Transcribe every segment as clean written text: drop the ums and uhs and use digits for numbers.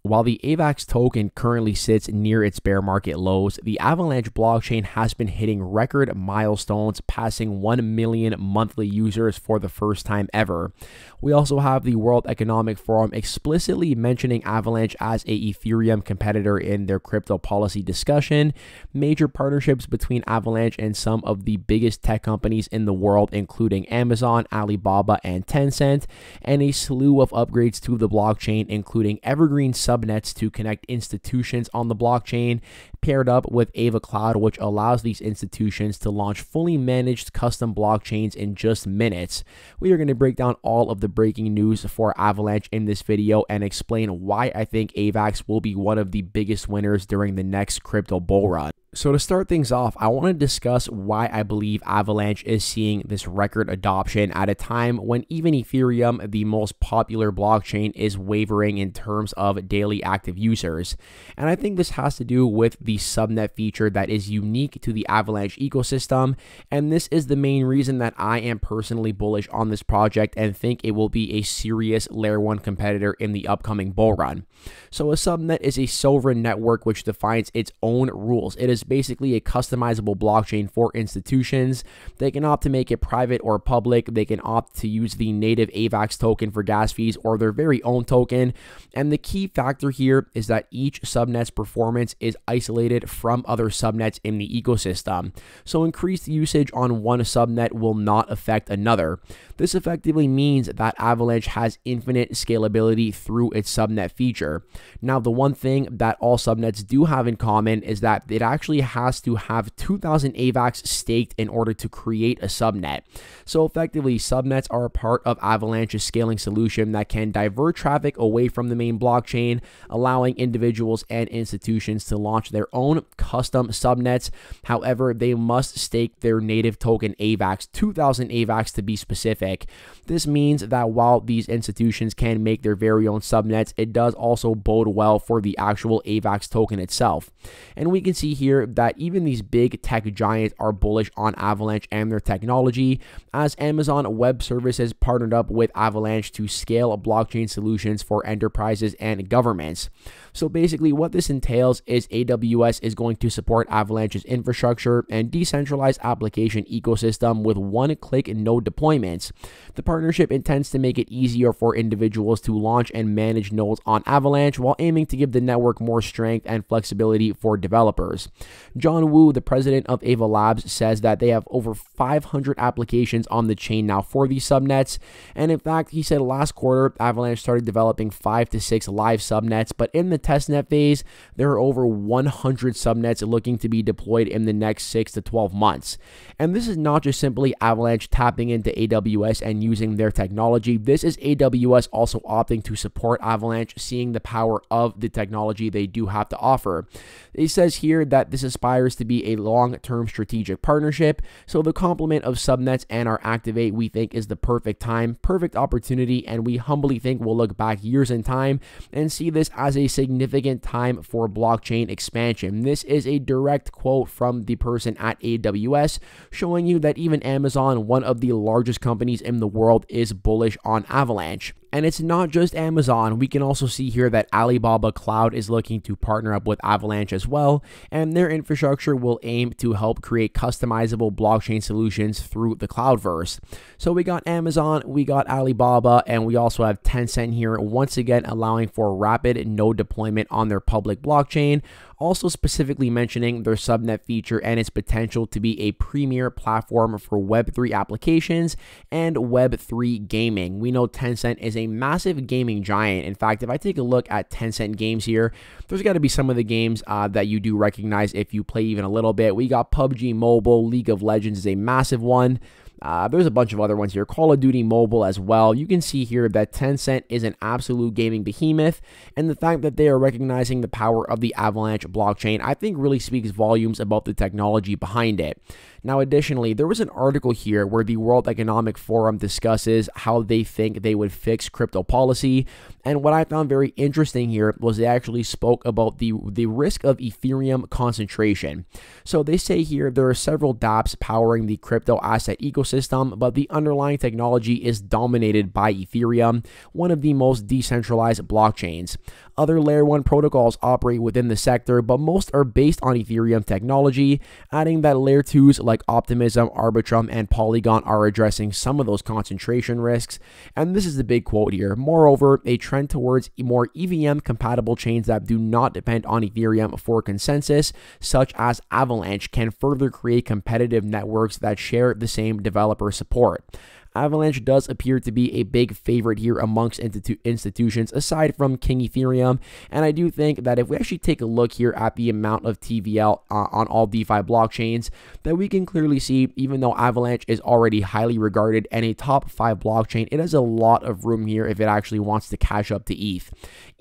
While the AVAX token currently sits near its bear market lows, the Avalanche blockchain has been hitting record milestones, passing 1 million monthly users for the first time ever. We also have the World Economic Forum explicitly mentioning Avalanche as a Ethereum competitor in their crypto policy discussion. Major partnerships between Avalanche and some of the biggest tech companies in the world, including Amazon, Alibaba, and Tencent, and a slew of upgrades to the blockchain, including evergreen subnets to connect institutions on the blockchain, paired up with Ava Cloud, which allows these institutions to launch fully managed custom blockchains in just minutes. We are going to break down all of the breaking news for Avalanche in this video and explain why I think AVAX will be one of the biggest winners during the next crypto bull run. So to start things off, I want to discuss why I believe Avalanche is seeing this record adoption at a time when even Ethereum, the most popular blockchain, is wavering in terms of daily active users. And I think this has to do with the subnet feature that is unique to the Avalanche ecosystem, and this is the main reason that I am personally bullish on this project and think it will be a serious Layer 1 competitor in the upcoming bull run. So a subnet is a sovereign network which defines its own rules. It is basically a customizable blockchain for institutions. They can opt to make it private or public. They can opt to use the native AVAX token for gas fees or their very own token. And the key factor here is that each subnet's performance is isolated from other subnets in the ecosystem. So increased usage on one subnet will not affect another. This effectively means that Avalanche has infinite scalability through its subnet feature. Now, the one thing that all subnets do have in common is that it actually has to have 2,000 AVAX staked in order to create a subnet. So effectively, subnets are a part of Avalanche's scaling solution that can divert traffic away from the main blockchain, allowing individuals and institutions to launch their own custom subnets. However, they must stake their native token AVAX, 2,000 AVAX to be specific. This means that while these institutions can make their very own subnets, it does also bode well for the actual AVAX token itself. And we can see here that even these big tech giants are bullish on Avalanche and their technology, as Amazon Web Services partnered up with Avalanche to scale blockchain solutions for enterprises and governments. So basically what this entails is AWS is going to support Avalanche's infrastructure and decentralized application ecosystem with one-click node deployments. The partnership intends to make it easier for individuals to launch and manage nodes on Avalanche while aiming to give the network more strength and flexibility for developers. John Wu, the president of Ava Labs, says that they have over 500 applications on the chain now for these subnets. And in fact, he said last quarter, Avalanche started developing 5 to 6 live subnets, but in the testnet phase, there are over 100 subnets looking to be deployed in the next 6 to 12 months. And this is not just simply Avalanche tapping into AWS and using their technology. This is AWS also opting to support Avalanche, seeing the power of the technology they do have to offer. It says here that this aspires to be a long-term strategic partnership, so the complement of subnets and our Activate we think is the perfect time, perfect opportunity, and we humbly think we'll look back years in time and see this as a significant time for blockchain expansion. This is a direct quote from the person at AWS, showing you that even Amazon, one of the largest companies in the world, is bullish on Avalanche. And it's not just Amazon. We can also see here that Alibaba Cloud is looking to partner up with Avalanche as well, and their infrastructure will aim to help create customizable blockchain solutions through the Cloudverse. So we got Amazon, we got Alibaba, and we also have Tencent here, once again allowing for rapid node deployment on their public blockchain, also specifically mentioning their subnet feature and its potential to be a premier platform for Web3 applications and Web3 gaming. We know Tencent is a massive gaming giant. In fact, if I take a look at Tencent games here, there's got to be some of the games that you do recognize if you play even a little bit. We got PUBG Mobile, League of Legends is a massive one. There's a bunch of other ones here, Call of Duty Mobile as well. You can see here that Tencent is an absolute gaming behemoth, and the fact that they are recognizing the power of the Avalanche blockchain, I think really speaks volumes about the technology behind it. Now, additionally, there was an article here where the World Economic Forum discusses how they think they would fix crypto policy. And what I found very interesting here was they actually spoke about the risk of Ethereum concentration. So they say here there are several dApps powering the crypto asset ecosystem, ecosystem, but the underlying technology is dominated by Ethereum, one of the most decentralized blockchains. Other Layer 1 protocols operate within the sector, but most are based on Ethereum technology, adding that Layer 2s like Optimism, Arbitrum, and Polygon are addressing some of those concentration risks. And this is the big quote here. Moreover, a trend towards more EVM-compatible chains that do not depend on Ethereum for consensus, such as Avalanche, can further create competitive networks that share the same developer support. Avalanche does appear to be a big favorite here amongst institutions aside from King Ethereum, and I do think that if we actually take a look here at the amount of TVL on all DeFi blockchains, that we can clearly see, even though Avalanche is already highly regarded and a top 5 blockchain, it has a lot of room here if it actually wants to catch up to ETH.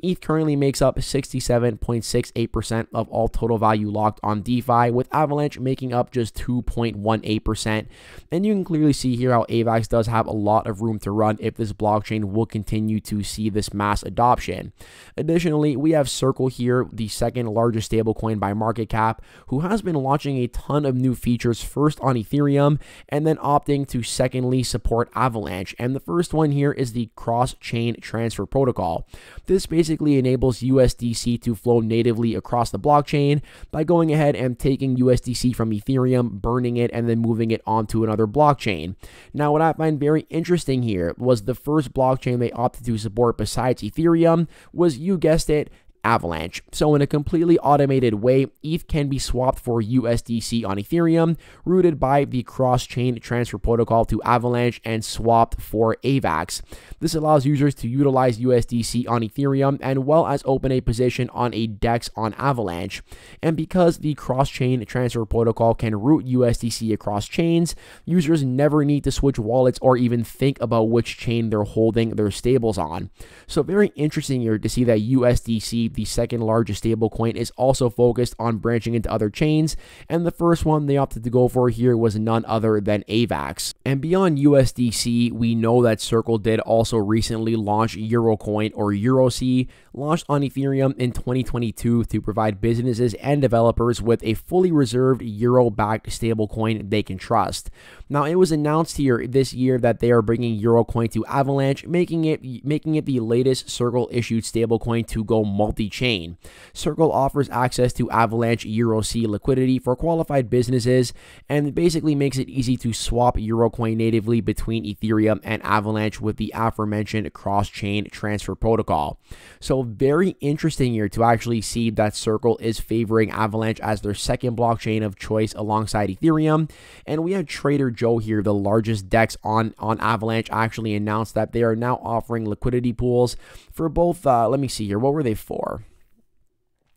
ETH currently makes up 67.68% of all total value locked on DeFi, with Avalanche making up just 2.18%, and you can clearly see here how AVAX does have a lot of room to run if this blockchain will continue to see this mass adoption. Additionally, we have Circle here, the second largest stablecoin by market cap, who has been launching a ton of new features, first on Ethereum and then opting to secondly support Avalanche. And the first one here is the cross-chain transfer protocol. This basically enables USDC to flow natively across the blockchain by going ahead and taking USDC from Ethereum, burning it, and then moving it onto another blockchain. Now, what I find very interesting here was the first blockchain they opted to support besides Ethereum was, you guessed it, Avalanche. So in a completely automated way, ETH can be swapped for USDC on Ethereum, routed by the cross-chain transfer protocol to Avalanche, and swapped for AVAX. This allows users to utilize USDC on Ethereum and well as open a position on a DEX on Avalanche. And because the cross-chain transfer protocol can route USDC across chains, users never need to switch wallets or even think about which chain they're holding their stables on. So very interesting here to see that USDC, the second largest stablecoin, is also focused on branching into other chains, and the first one they opted to go for here was none other than AVAX. And beyond USDC, we know that Circle did also recently launch Eurocoin, or EuroC, launched on Ethereum in 2022 to provide businesses and developers with a fully reserved euro-backed stablecoin they can trust. Now, it was announced here this year that they are bringing Eurocoin to Avalanche, making it the latest Circle-issued stablecoin to go multi-chain. Circle offers access to Avalanche EuroC liquidity for qualified businesses, and it basically makes it easy to swap Eurocoin natively between Ethereum and Avalanche with the aforementioned cross-chain transfer protocol. So very interesting here to actually see that Circle is favoring Avalanche as their second blockchain of choice alongside Ethereum. And we had Trader Joe here, the largest DEX on Avalanche, actually announced that they are now offering liquidity pools for both, let me see here, what were they for?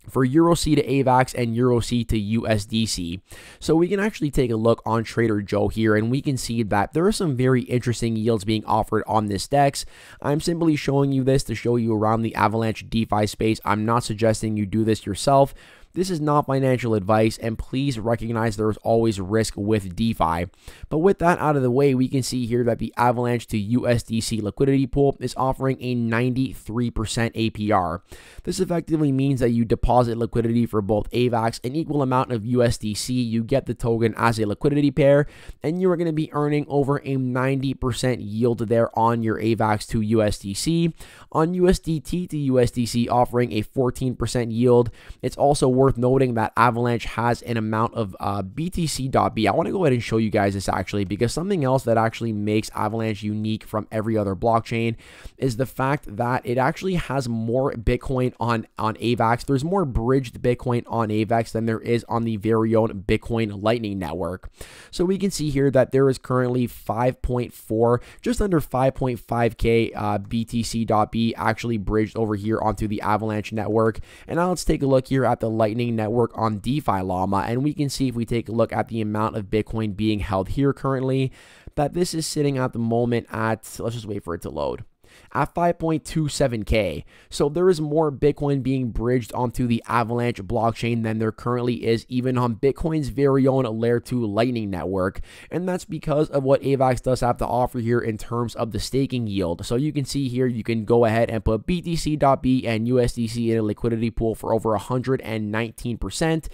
For EuroC to AVAX and EuroC to USDC. So we can actually take a look on Trader Joe here, and we can see that there are some very interesting yields being offered on this DEX. I'm simply showing you this to show you around the Avalanche DeFi space. I'm not suggesting you do this yourself. This is not financial advice, and please recognize there is always risk with DeFi. But with that out of the way, we can see here that the Avalanche to USDC liquidity pool is offering a 93% APR. This effectively means that you deposit liquidity for both AVAX, an equal amount of USDC, you get the token as a liquidity pair, and you are going to be earning over a 90% yield there on your AVAX to USDC. On USDT to USDC, offering a 14% yield. It's also worth noting that Avalanche has an amount of BTC.B. I want to go ahead and show you guys this actually, because something else that actually makes Avalanche unique from every other blockchain is the fact that it actually has more Bitcoin on AVAX. There's more bridged Bitcoin on AVAX than there is on the very own Bitcoin Lightning Network. So we can see here that there is currently 5.4, just under 5.5k BTC.B actually bridged over here onto the Avalanche network. And now let's take a look here at the Lightning Network on DeFi Llama, and we can see, if we take a look at the amount of Bitcoin being held here currently, that this is sitting at the moment at, let's just wait for it to load. at 5.27K. So there is more Bitcoin being bridged onto the Avalanche blockchain than there currently is even on Bitcoin's very own Layer 2 Lightning Network. And that's because of what AVAX does have to offer here in terms of the staking yield. So you can see here, you can go ahead and put BTC.B and USDC in a liquidity pool for over 119%.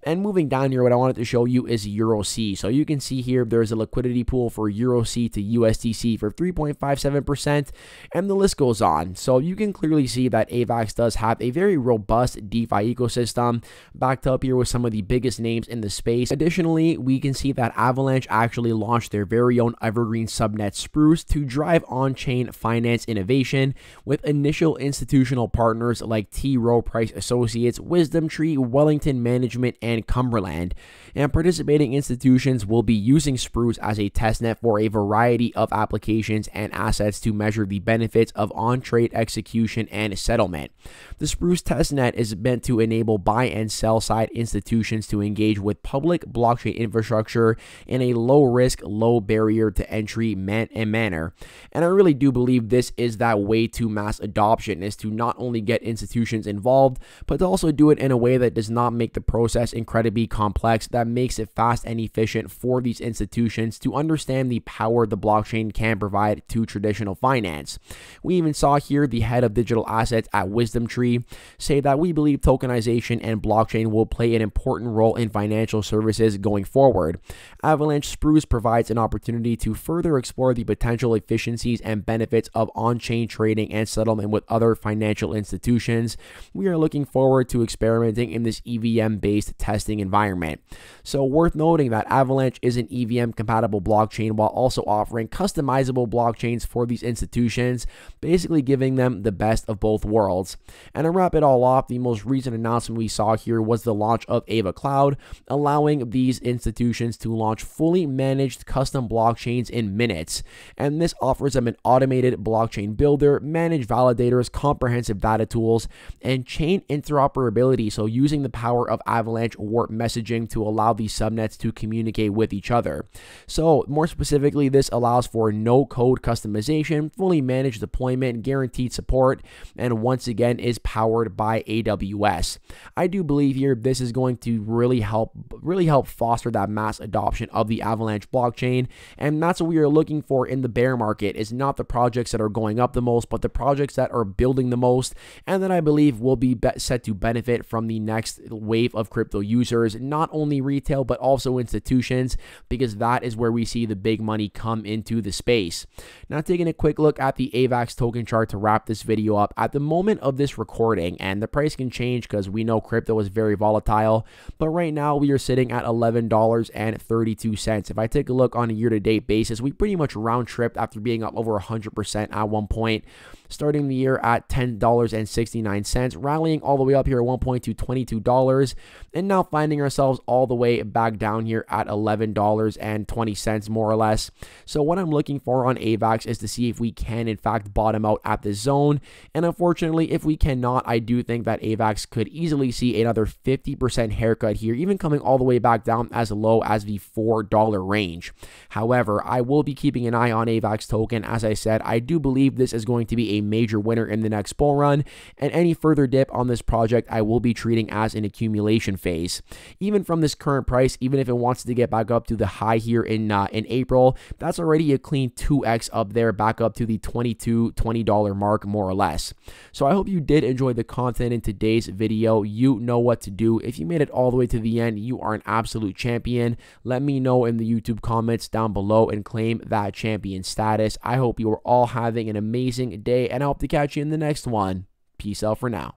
And moving down here, what I wanted to show you is EuroC. So you can see here, there's a liquidity pool for EuroC to USDC for 3.57%, and the list goes on. So you can clearly see that AVAX does have a very robust DeFi ecosystem, backed up here with some of the biggest names in the space. Additionally, we can see that Avalanche actually launched their very own evergreen subnet Spruce to drive on-chain finance innovation with initial institutional partners like T. Rowe Price Associates, WisdomTree, Wellington Management, and Cumberland. And participating institutions will be using Spruce as a testnet for a variety of applications and assets to measure the benefits of on-trade execution and settlement. The Spruce testnet is meant to enable buy and sell side institutions to engage with public blockchain infrastructure in a low risk, low barrier to entry manner. And I really do believe this is that way to mass adoption, is to not only get institutions involved, but to also do it in a way that does not make the process incredibly complex, that makes it fast and efficient for these institutions to understand the power the blockchain can provide to traditional finance. We even saw here the head of digital assets at WisdomTree say that we believe tokenization and blockchain will play an important role in financial services going forward. Avalanche Spruce provides an opportunity to further explore the potential efficiencies and benefits of on-chain trading and settlement with other financial institutions. We are looking forward to experimenting in this EVM-based testing environment. So worth noting that Avalanche is an EVM-compatible blockchain while also offering customizable blockchains for these institutions, basically giving them the best of both worlds. And to wrap it all off, the most recent announcement we saw here was the launch of Ava Cloud, allowing these institutions to launch fully managed custom blockchains in minutes. And this offers them an automated blockchain builder, managed validators, comprehensive data tools, and chain interoperability. So using the power of Avalanche Warp messaging to allow these subnets to communicate with each other. So more specifically, this allows for no code customization, fully managed deployment, guaranteed support, and once again is powered by AWS. I do believe here this is going to really help foster that mass adoption of the Avalanche blockchain, and that's what we are looking for in the bear market, is not the projects that are going up the most, but the projects that are building the most, and that I believe will be set to benefit from the next wave of crypto users, not only retail but also institutions, because that is where we see the big money come into the space. Now taking a quick look at the AVAX token chart to wrap this video up, at the moment of this recording, and the price can change because we know crypto is very volatile, but right now we are sitting at $11.32. If I take a look on a year-to-date basis, we pretty much round-tripped after being up over 100% at one point, starting the year at $10.69, rallying all the way up here at one point to $22, and now finding ourselves all the way back down here at $11.20 more or less. So what I'm looking for on AVAX is to see if we can in fact bottom out at the zone, and unfortunately if we cannot, I do think that AVAX could easily see another 50% haircut here, even coming all the way back down as low as the $4 range. However, I will be keeping an eye on AVAX token. As I said, I do believe this is going to be a major winner in the next bull run, and any further dip on this project I will be treating as an accumulation phase. Even from this current price, even if it wants to get back up to the high here in April, that's already a clean 2x up there, back up to the $20 mark more or less. So I hope you did enjoy the content in today's video. You know what to do. If you made it all the way to the end, you are an absolute champion. Let me know in the YouTube comments down below and claim that champion status. I hope you are all having an amazing day, and I hope to catch you in the next one. Peace out for now.